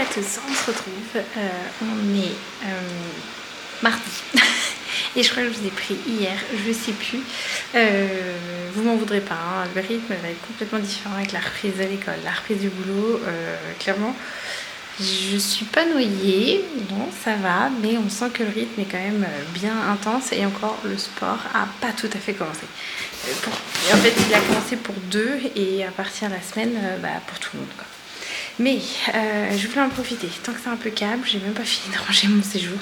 à tous, on se retrouve, on est mardi et je crois que je vous ai pris hier, je sais plus, vous m'en voudrez pas, hein, le rythme va être complètement différent avec la reprise de l'école, la reprise du boulot, clairement je suis pas noyée, non ça va, mais on sent que le rythme est quand même bien intense et encore le sport a pas tout à fait commencé. En fait il a commencé pour 2 et à partir de la semaine pour tout le monde quoi. Mais je voulais en profiter, tant que c'est un peu calme, j'ai même pas fini de ranger mon séjour.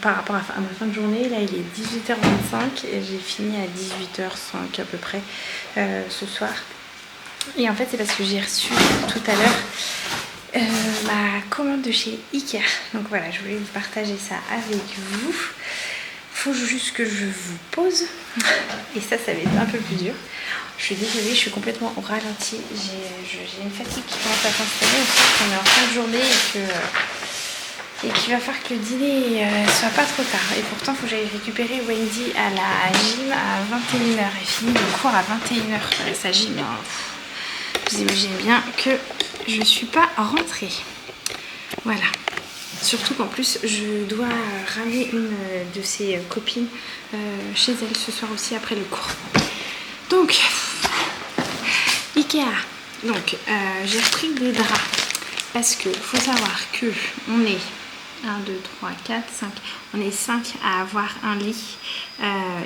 Par rapport à ma fin de journée, là il est 18h25 et j'ai fini à 18h05 à peu près ce soir. Et en fait c'est parce que j'ai reçu tout à l'heure ma commande de chez Ikea. Donc voilà, je voulais vous partager ça avec vous. Faut juste que je vous pose et ça va être un peu plus dur. Je suis désolée, je suis complètement au ralenti. J'ai une fatigue qui commence à s'installer. On sent qu'on est en fin de journée et qu'il va falloir que le dîner soit pas trop tard. Et pourtant, il faut que j'aille récupérer Wendy à la gym à 21h. Elle finit le cours à 21h. Sa gym, vous imaginez bien que je suis pas rentrée. Voilà. Surtout qu'en plus, je dois ramener une de ses copines chez elle ce soir aussi après le cours. Donc, Ikea. Donc, j'ai repris des draps parce que faut savoir que on est 1, 2, 3, 4, 5. On est 5 à avoir un lit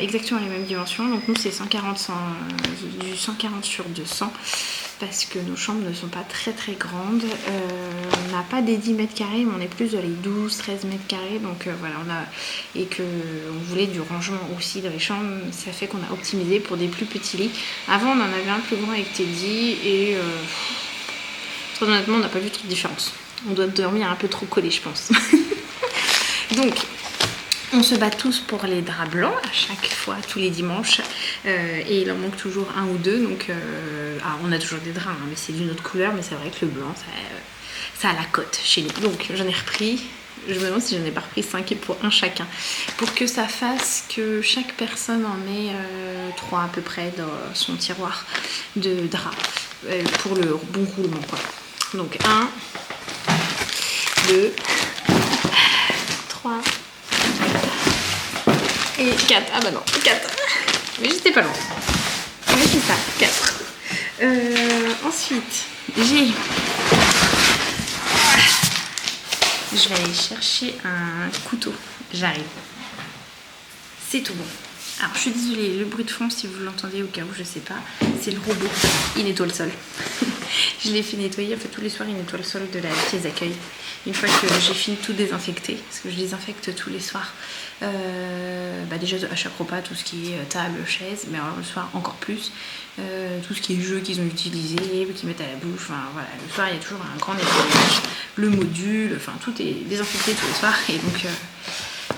exactement les mêmes dimensions. Donc nous c'est 140 sur 200 parce que nos chambres ne sont pas très très grandes. On n'a pas des 10 mètres carrés, mais on est plus dans les 12, 13 mètres carrés. Donc voilà, et qu'on voulait du rangement aussi dans les chambres. Ça fait qu'on a optimisé pour des plus petits lits. Avant on en avait un plus grand avec Teddy et très honnêtement on n'a pas vu trop de différence. On doit dormir un peu trop collé je pense. Donc on se bat tous pour les draps blancs à chaque fois, tous les dimanches. Et il en manque toujours un ou deux. Donc on a toujours des draps, hein, mais c'est d'une autre couleur. Mais c'est vrai que le blanc, ça a la cote chez nous. Donc j'en ai repris. Je me demande si j'en ai pas repris 5 pour un chacun. Pour que ça fasse que chaque personne en ait 3 à peu près dans son tiroir de draps. Pour le bon roulement quoi. Donc 1, 2, 3 et 4. Ah bah non, 4. Mais j'étais pas loin. Mais c'est ça, 4. Ensuite, je vais aller chercher un couteau. J'arrive. C'est tout bon. Alors je suis désolée, le bruit de fond si vous l'entendez au cas où je sais pas, c'est le robot, il nettoie le sol. Je l'ai fait nettoyer, en fait tous les soirs il nettoie le sol de la pièce d'accueil. Une fois que j'ai fini tout désinfecter, parce que je désinfecte tous les soirs, déjà à chaque repas tout ce qui est table, chaise, mais alors le soir encore plus, tout ce qui est jeux qu'ils ont utilisé, qu'ils mettent à la bouche, enfin voilà, le soir il y a toujours un grand nettoyage, le module, enfin tout est désinfecté tous les soirs et donc...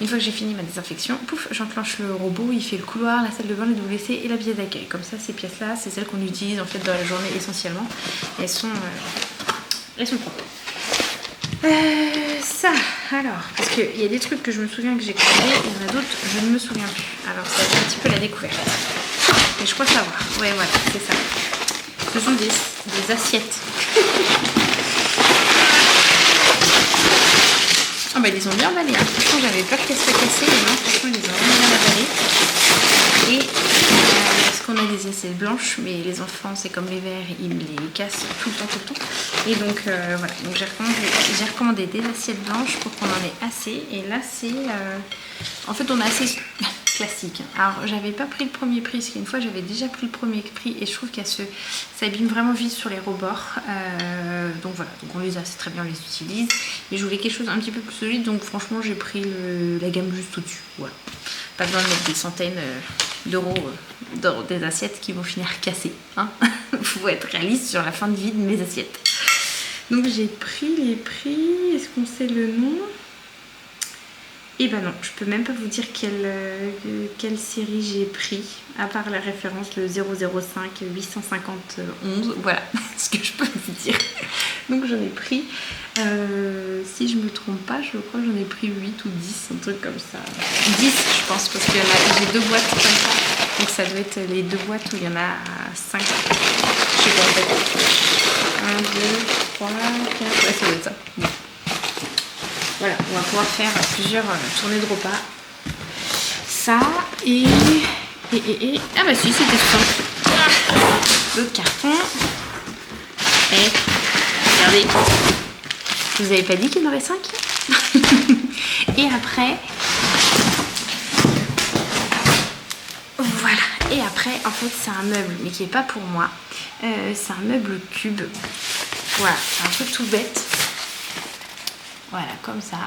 Une fois que j'ai fini ma désinfection, pouf, j'enclenche le robot, il fait le couloir, la salle de bain, le WC et la pièce d'accueil. Comme ça, ces pièces-là, c'est celles qu'on utilise en fait dans la journée essentiellement. Elles sont propres. Ça, alors, parce qu'il y a des trucs que je me souviens que j'ai commandé, il y en a d'autres, je ne me souviens plus. Alors, c'est un petit peu la découverte. Mais je crois savoir. Ouais, voilà, c'est ça. Ce sont des assiettes. Ah bah ils les ont bien emballés, hein. Franchement j'avais peur qu'elles soient cassées, mais non, franchement ils les ont vraiment bien emballés. Et parce qu'on a des assiettes blanches, mais les enfants c'est comme les verres, ils me les cassent tout le temps. Et donc voilà, donc j'ai recommandé des assiettes blanches pour qu'on en ait assez. Et là c'est, en fait on a assez classique. Alors j'avais pas pris le premier prix, parce qu'une fois j'avais déjà pris le premier prix et je trouve qu'elle s'abîme vraiment vite sur les rebords. Donc voilà, donc on les a, c'est très bien, on les utilise. Mais je voulais quelque chose un petit peu plus solide, donc franchement j'ai pris la gamme juste au-dessus. Voilà. Pas besoin de mettre des centaines d'euros dans des assiettes qui vont finir cassées. Hein. Faut être réaliste sur la fin de vie de mes assiettes. Donc j'ai pris les prix. Est-ce qu'on sait le nom ? Et ben non, je peux même pas vous dire quelle série j'ai pris, à part la référence le 005 851. Voilà ce que je peux vous dire. Donc j'en ai pris, si je me trompe pas, je crois que j'en ai pris 8 ou 10, un truc comme ça. 10 je pense, parce que j'ai 2 boîtes comme ça. Donc ça doit être les 2 boîtes où il y en a 5. Je sais pas en fait. 1, 2, 3, 4, ouais ça doit être ça. Bon. Voilà, on va pouvoir faire plusieurs tournées de repas. Ça et... Ah bah si, c'était tout simple. D'autres cartons. Et regardez, je vous avais pas dit qu'il y en avait 5. Et après, voilà. Et après, en fait, c'est un meuble, mais qui est pas pour moi. C'est un meuble cube. Voilà, c'est un truc tout bête. Voilà, comme ça.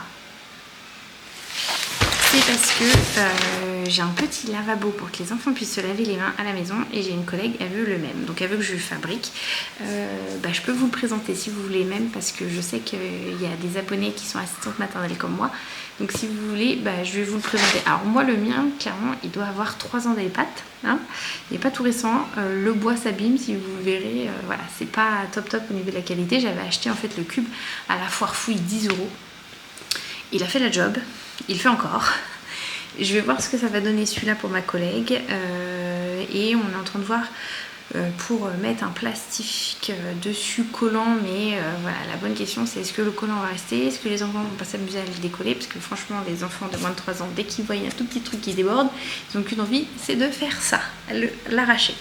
C'est parce que j'ai un petit lavabo pour que les enfants puissent se laver les mains à la maison et j'ai une collègue, elle veut le même. Donc elle veut que je le fabrique. Je peux vous le présenter si vous voulez même parce que je sais qu'il y a des abonnés qui sont assistantes maternelles comme moi. Donc si vous voulez, je vais vous le présenter. Alors moi le mien, clairement, il doit avoir 3 ans dans les pattes. Hein. Il n'est pas tout récent. Le bois s'abîme, si vous verrez. Voilà, c'est pas top au niveau de la qualité. J'avais acheté en fait le cube à la foire fouille 10 €. Il a fait la job. Il fait encore. Je vais voir ce que ça va donner celui-là pour ma collègue. Et on est en train de voir pour mettre un plastique dessus collant. Mais voilà, la bonne question c'est est-ce que le collant va rester? Est-ce que les enfants vont pas s'amuser à le décoller? Parce que franchement, les enfants de moins de 3 ans, dès qu'ils voient un tout petit truc qui déborde, ils n'ont qu'une envie, c'est de faire ça, l'arracher.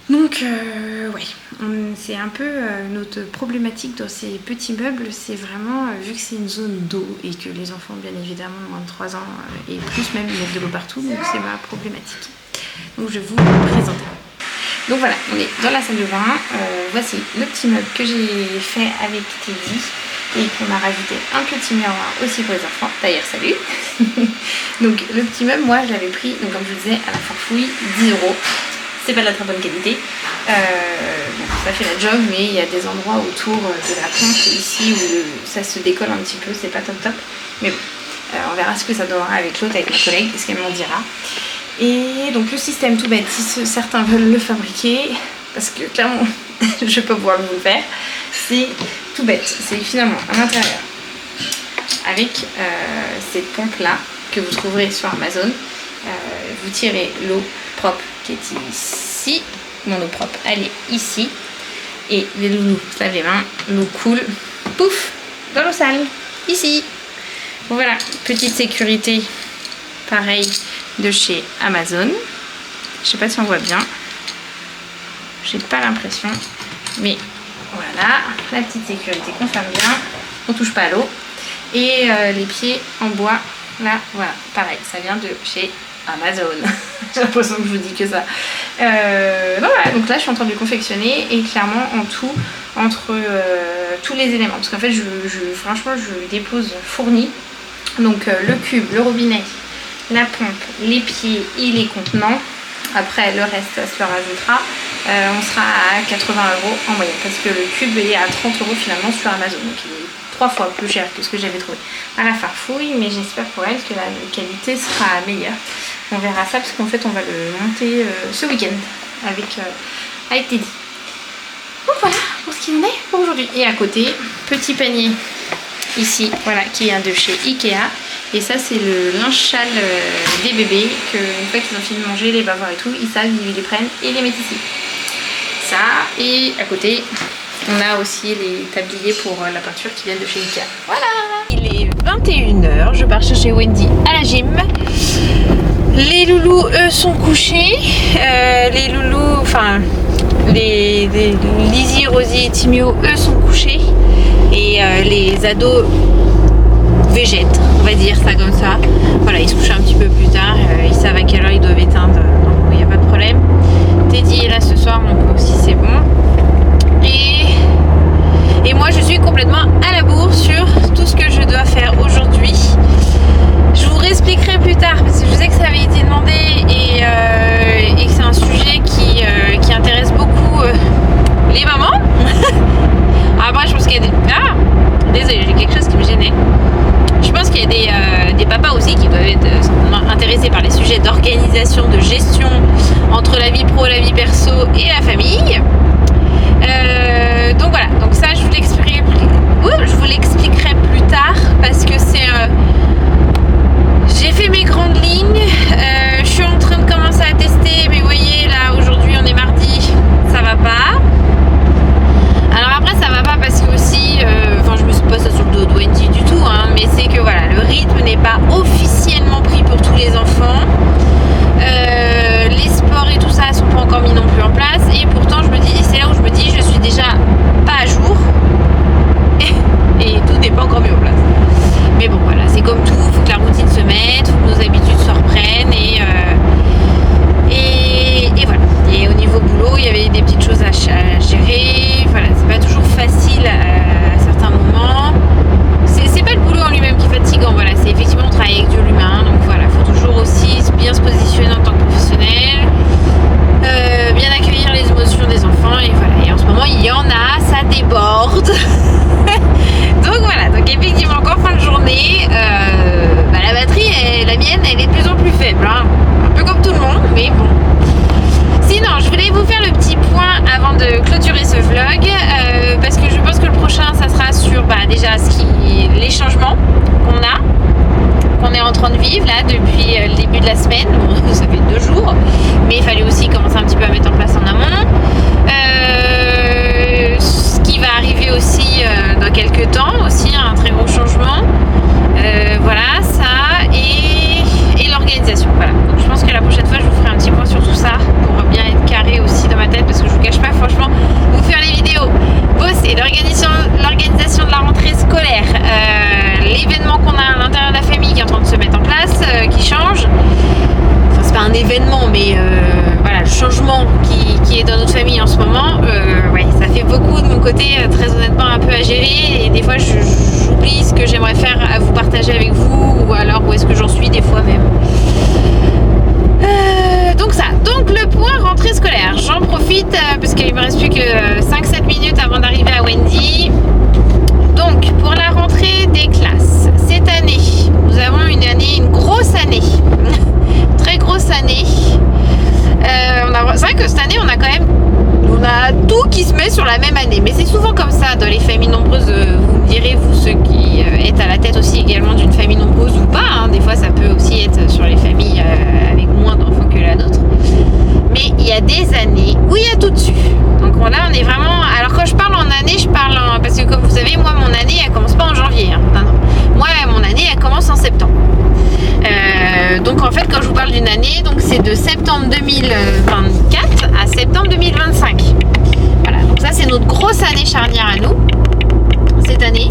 Donc ouais, c'est un peu notre problématique dans ces petits meubles, c'est vraiment, vu que c'est une zone d'eau et que les enfants bien évidemment de moins de 3 ans et plus même ils mettent de l'eau partout, donc c'est ma problématique. Donc je vais vous présenter. Donc voilà, on est dans la salle de bain, voici le petit meuble que j'ai fait avec Teddy et qu'on a rajouté un petit miroir aussi pour les enfants, d'ailleurs salut. Donc le petit meuble, moi je l'avais pris, donc comme je vous disais, à la farfouille, 10 €. C'est pas de la très bonne qualité. Bon, ça fait la job, mais il y a des endroits autour de la pompe ici où ça se décolle un petit peu, c'est pas top. Mais bon, on verra ce que ça donnera avec l'autre, avec ma collègue, ce qu'elle m'en dira. Et donc le système tout bête, si certains veulent le fabriquer, parce que clairement je peux pouvoir vous le faire, c'est tout bête. C'est finalement à l'intérieur avec cette pompe là que vous trouverez sur Amazon. Vous tirez l'eau propre qui est ici, mon eau propre elle est ici et les loulous se lavent les mains, l'eau coule, pouf, dans l'eau sale, ici. Bon, voilà, petite sécurité pareil de chez Amazon. Je sais pas si on voit bien, j'ai pas l'impression, mais voilà, la petite sécurité qu'on ferme bien, on touche pas à l'eau et les pieds en bois là, voilà, pareil, ça vient de chez Amazon. J'ai l'impression que je vous dis que ça. Voilà, donc là je suis en train de le confectionner et clairement en tout, entre tous les éléments, parce qu'en fait franchement je le dépose fourni. Donc le cube, le robinet, la pompe, les pieds et les contenants. Après le reste ça se le rajoutera. On sera à 80 € en moyenne parce que le cube est à 30 € finalement sur Amazon. Donc il est 3 fois plus cher que ce que j'avais trouvé à la farfouille, mais j'espère pour elle que la qualité sera meilleure. On verra ça parce qu'en fait on va le monter ce week-end avec Teddy. Donc voilà pour ce qu'il en est pour aujourd'hui. Et à côté, petit panier ici, voilà, qui vient de chez Ikea. Et ça c'est le linge châle des bébés que une fois qu'ils ont fini de manger, les bavoirs et tout, ils savent, ils les prennent et les mettent ici. Ça, et à côté on a aussi les tabliers pour la peinture qui viennent de chez Ikea. Voilà. Il est 21 h, je pars chercher Wendy à la gym. Les loulous eux sont couchés. Les loulous, enfin les Lizzie, Rosie et Timio eux sont couchés. Et les ados végètent, on va dire ça comme ça. Voilà, ils se couchent un petit peu plus tard. Ils savent à quelle heure ils doivent éteindre. Donc il n'y a pas de problème. Teddy est là ce soir, donc aussi c'est bon. Et moi je suis complètement à la bourre sur tout ce que je dois faire aujourd'hui. Je vous réexpliquerai plus tard parce que je sais que ça avait été demandé et que c'est un sujet qui intéresse beaucoup les mamans. Après je pense qu'il y a des... Ah, désolée, j'ai quelque chose qui me gênait. Je pense qu'il y a des papas aussi qui doivent être intéressés par les sujets d'organisation, de gestion entre la vie pro, la vie perso et la famille. Donc voilà, donc ça je vous l'expliquerai plus tard parce que c'est j'ai fait mes grandes lignes, je suis en train de commencer à tester, mais vous voyez là aujourd'hui on est mardi, ça va pas. à gérer. Voilà, c'est pas toujours facile à certains moments. C'est pas le boulot en lui-même qui est fatigant, voilà, c'est effectivement on travaille avec de l'humain, donc voilà, il faut toujours aussi bien se positionner en tant que professionnel, bien accueillir les émotions des enfants, et voilà, et en ce moment il y en a, ça déborde. Donc voilà, donc effectivement qu'en fin de journée, la batterie, la mienne, elle est de plus en plus faible, hein. Un peu comme tout le monde, mais bon. Sinon, je voulais vous faire le petit point avant de clôturer ce vlog, parce que je pense que le prochain, ça sera sur déjà les changements qu'on est en train de vivre là depuis le début de la semaine. Bon, ça fait 2 jours, mais il fallait aussi commencer un petit peu à mettre en place en amont. Ce qui va arriver aussi dans quelques temps, aussi un très gros changement. Voilà, ça et l'organisation. Voilà. Donc je pense que la prochaine fois, je vous ferai un petit point sur tout ça pour bien être carré aussi dans ma tête, parce que je vous cache pas, franchement, vous faire les vidéos, bosser, l'organisation de la rentrée scolaire, l'événement qu'on a à l'intérieur de la famille qui est en train de se mettre en place, qui change. Enfin, c'est pas un événement, mais voilà, le changement qui est dans notre famille en ce moment, ouais, ça fait beaucoup de mon côté, très honnêtement, un peu à gérer, et des fois j'oublie ce que j'aimerais faire à vous partager avec vous, ou alors où est-ce que j'en suis des fois même. Donc le point rentrée scolaire, j'en profite parce qu'il me reste plus que 5-7 minutes avant d'arriver à Wendy. Donc pour la rentrée des classes, cette année, nous avons une grosse année, très grosse année. C'est vrai que cette année on a tout qui se met sur la même année, mais c'est souvent comme ça dans les familles nombreuses. Vous me direz, vous ceux qui êtes à la tête aussi également d'une famille nombreuse ou pas, hein, des fois ça peut aussi être sur les familles avec moins d'enfants que la nôtre, mais il y a des années où il y a tout dessus. Donc là on est vraiment, alors quand je parle en année, parce que comme vous savez, moi mon année elle commence pas en janvier, hein. Non. Moi mon année elle commence en septembre. Donc en fait quand je vous parle d'une année, donc c'est de septembre 2024 à septembre 2025. Voilà, donc ça c'est notre grosse année charnière à nous cette année.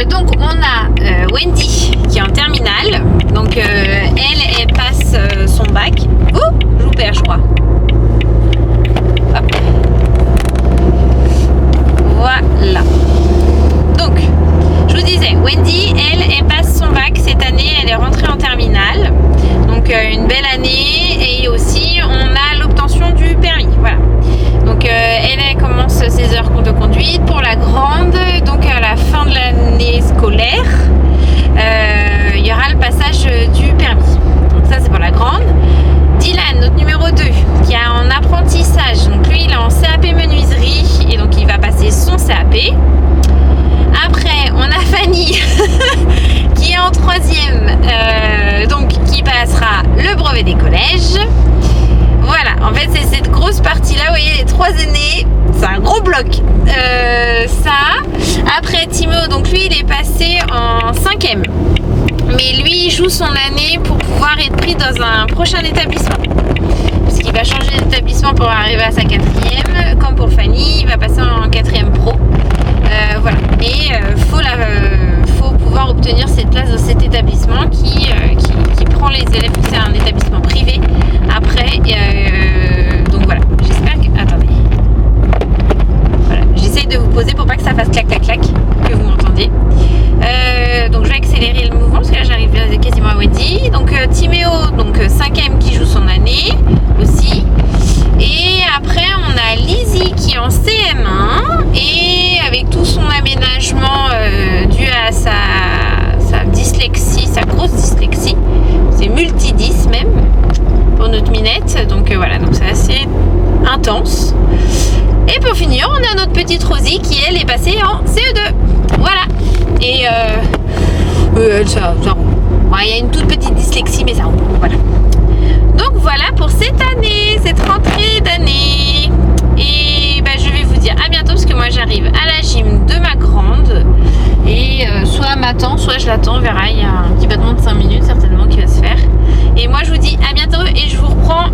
Donc on a Wendy qui est en terminale, donc elle passe son bac. Oh, je vous perds je crois. Hop. Voilà. Donc je vous disais, Wendy, elle passe son bac cette année, elle est rentrée en terminale. Donc une belle année, et aussi on a l'obtention du permis. Voilà. Donc elle commence ses heures de conduite. Pour la grande, donc à la fin de l'année scolaire, il y aura le passage du permis. Donc ça c'est pour la grande. Dylan, notre numéro 2, qui est en apprentissage. Donc lui il est en CAP menuiserie, et donc il va passer son CAP. Après, on a Fanny qui est en 3e, donc qui passera le brevet des collèges. Voilà, en fait c'est cette grosse partie là, vous voyez les 3 aînés, c'est un gros bloc. Ça, après Timo, donc lui il est passé en 5e, mais lui il joue son année pour pouvoir être pris dans un prochain établissement, parce qu'il va changer d'établissement pour arriver à sa 4e. Comme pour Fanny, il va passer en 4e pro. Voilà, et faut pouvoir obtenir cette place dans cet établissement qui prend les élèves. C'est un établissement privé après, donc voilà, j'espère que, attendez, voilà, j'essaye de vous poser pour pas que ça fasse clac clac clac, que vous m'entendiez. Donc je vais accélérer le mouvement parce que là j'arrive quasiment à Wendy. Donc Timéo, donc 5e, qui joue son année aussi. Et après on a Lizzie qui est en CM1, et avec tout son aménagement dû à sa dyslexie, sa grosse dyslexie, c'est multidys même pour notre Minette. Donc voilà, donc c'est assez intense. Et pour finir, on a notre petite Rosie qui elle est passée en CE2. Voilà. Et ça roule. Bon, il y a une toute petite dyslexie, mais ça roule. Voilà. Donc voilà pour cette année, cette rentrée d'année. Et je vais vous dire à bientôt, parce que moi j'arrive à la gym de ma grande. Et soit elle m'attend, soit je l'attends, on verra. Il y a un petit battement de 5 minutes certainement qui va se faire. Et moi je vous dis à bientôt, et je vous reprends.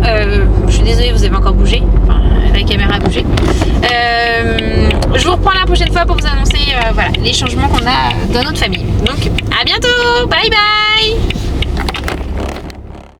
Je suis désolée, vous avez encore bougé. Enfin, la caméra a bougé. Je vous reprends la prochaine fois pour vous annoncer voilà, les changements qu'on a dans notre famille. Donc à bientôt, bye bye.